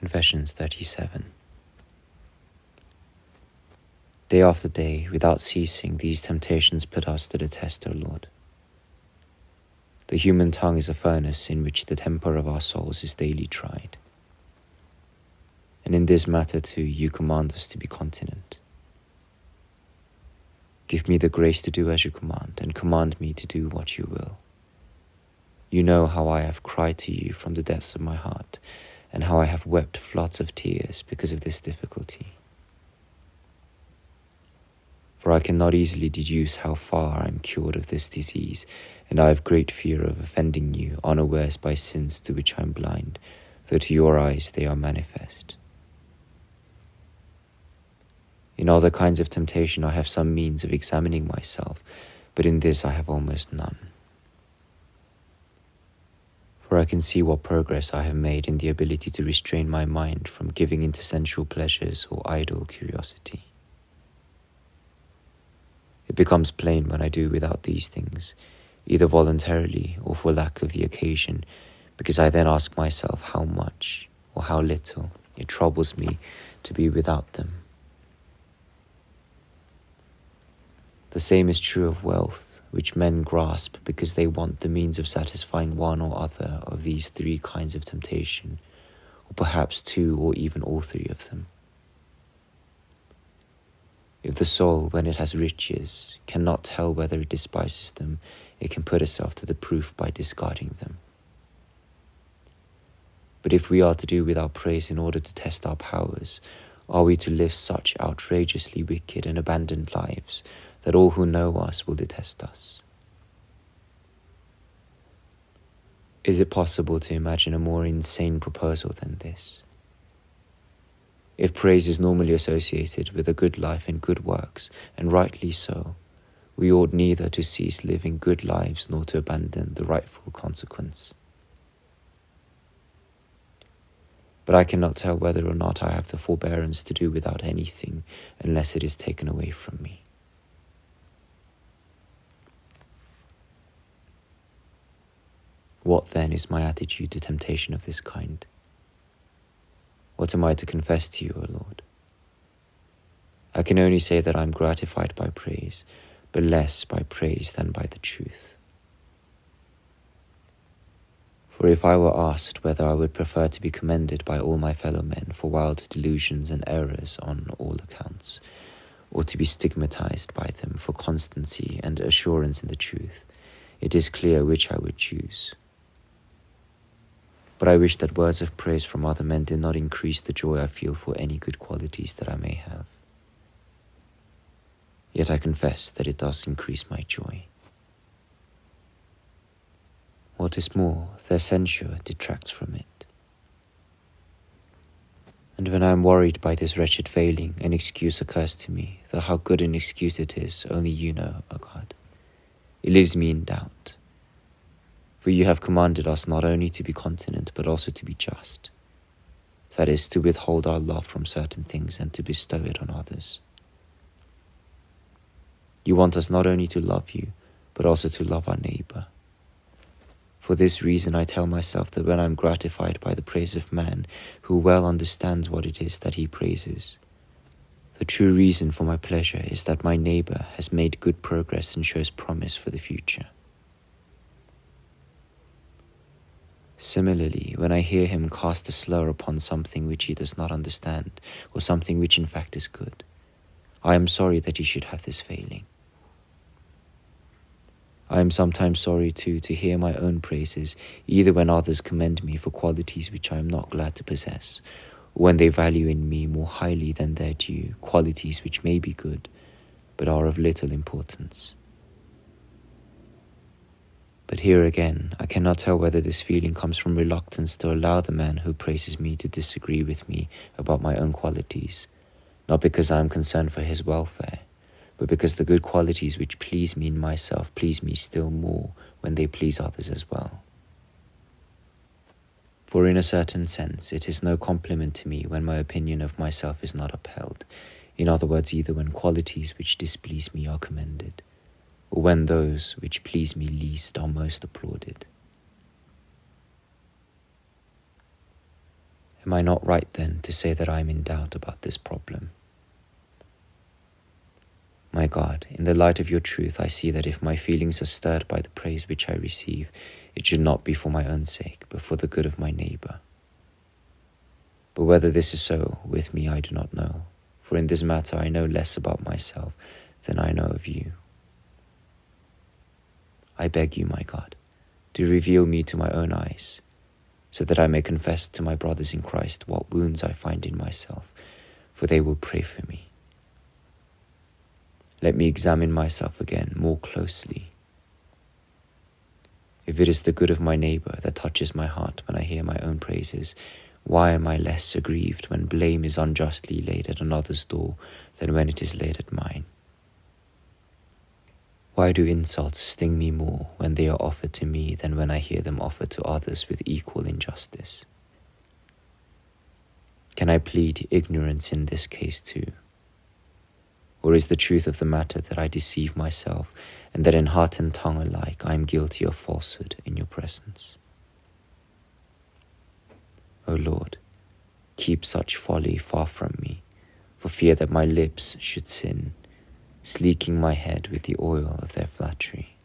Confessions 37. Day after day, without ceasing, these temptations put us to the test, O Lord. The human tongue is a furnace in which the temper of our souls is daily tried. And in this matter too, you command us to be continent. Give me the grace to do as you command, and command me to do what you will. You know how I have cried to you from the depths of my heart, and how I have wept floods of tears because of this difficulty. For I cannot easily deduce how far I am cured of this disease, and I have great fear of offending you unawares by sins to which I am blind, though to your eyes they are manifest. In other kinds of temptation I have some means of examining myself, but in this I have almost none. For I can see what progress I have made in the ability to restrain my mind from giving into sensual pleasures or idle curiosity. It becomes plain when I do without these things, either voluntarily or for lack of the occasion, because I then ask myself how much or how little it troubles me to be without them. The same is true of wealth, which men grasp because they want the means of satisfying one or other of these three kinds of temptation, or perhaps two or even all three of them. If the soul, when it has riches, cannot tell whether it despises them, it can put itself to the proof by discarding them. But if we are to do without praise in order to test our powers, are we to live such outrageously wicked and abandoned lives that all who know us will detest us? Is it possible to imagine a more insane proposal than this? If praise is normally associated with a good life and good works, and rightly so, we ought neither to cease living good lives nor to abandon the rightful consequence. But I cannot tell whether or not I have the forbearance to do without anything unless it is taken away from me. What then is my attitude to temptation of this kind? What am I to confess to you, O Lord? I can only say that I am gratified by praise, but less by praise than by the truth. For if I were asked whether I would prefer to be commended by all my fellow men for wild delusions and errors on all accounts, or to be stigmatized by them for constancy and assurance in the truth, it is clear which I would choose. But I wish that words of praise from other men did not increase the joy I feel for any good qualities that I may have. Yet I confess that it does increase my joy. What is more, their censure detracts from it. And when I am worried by this wretched failing, an excuse occurs to me, though how good an excuse it is, only you know, O God. It leaves me in doubt. For you have commanded us not only to be continent, but also to be just. That is, to withhold our love from certain things and to bestow it on others. You want us not only to love you, but also to love our neighbor. For this reason I tell myself that when I am gratified by the praise of man, who well understands what it is that he praises, the true reason for my pleasure is that my neighbor has made good progress and shows promise for the future. Similarly, when I hear him cast a slur upon something which he does not understand, or something which in fact is good, I am sorry that he should have this failing. I am sometimes sorry too to hear my own praises, either when others commend me for qualities which I am not glad to possess, or when they value in me more highly than their due qualities which may be good, but are of little importance. But here again, I cannot tell whether this feeling comes from reluctance to allow the man who praises me to disagree with me about my own qualities, not because I am concerned for his welfare, but because the good qualities which please me in myself please me still more when they please others as well. For in a certain sense, it is no compliment to me when my opinion of myself is not upheld, in other words, either when qualities which displease me are commended, or when those which please me least are most applauded. Am I not right then to say that I am in doubt about this problem? My God, in the light of your truth, I see that if my feelings are stirred by the praise which I receive, it should not be for my own sake, but for the good of my neighbor. But whether this is so with me, I do not know, for in this matter I know less about myself than I know of you. I beg you, my God, to reveal me to my own eyes, so that I may confess to my brothers in Christ what wounds I find in myself, for they will pray for me. Let me examine myself again more closely. If it is the good of my neighbor that touches my heart when I hear my own praises, why am I less aggrieved when blame is unjustly laid at another's door than when it is laid at mine? Why do insults sting me more when they are offered to me than when I hear them offered to others with equal injustice? Can I plead ignorance in this case too? Or is the truth of the matter that I deceive myself, and that in heart and tongue alike I am guilty of falsehood in your presence? O Lord, keep such folly far from me, for fear that my lips should sin, sleeking my head with the oil of their flattery.